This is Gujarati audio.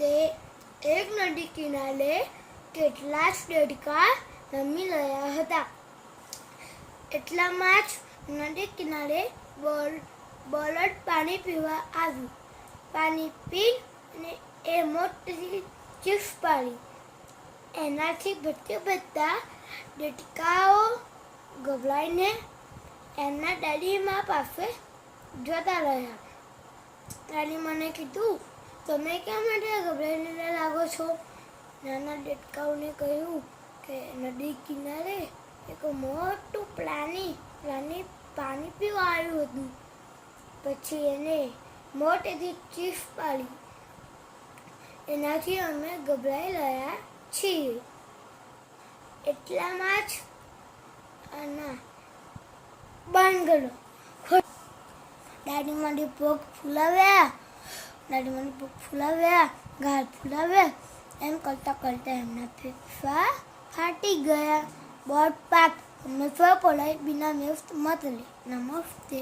તે એક નદી કિનારે કેટલાક દેડકા રમી રહ્યા હતા. એટલામાં જ નદી કિનારે બળદ પાણી પીવા આવ્યું. પાણી પીને એ મોટી ચીસ પાડી. એનાથી બચતા દેડકાઓ ગભરાઈને એમના દાદીમા પાસે જતા રહ્યા. દાદીમાને કીધું, તમે કેમ માટે ગભરાઈને લાગો છો? નાના દેડકાઓને કહ્યું કે નદી કિનારે એક મોટું પ્રાણી પાણી પીવા આવ્યું હતું. પછી એને મોટેથી ચીસ પાડી. એનાથી અમે ગભરાઈ રહ્યા છીએ. એટલામાં જ બંધ ગયો. દાદીમાને પગ ફૂલાવ્યા, ગાલ ફૂલાવ્યા. એમ કરતા એમના ફેફસા ફાટી ગયા. बहुत बात हमें फल पढ़ाई बिना मुफ्त मत ले। नमस्ते।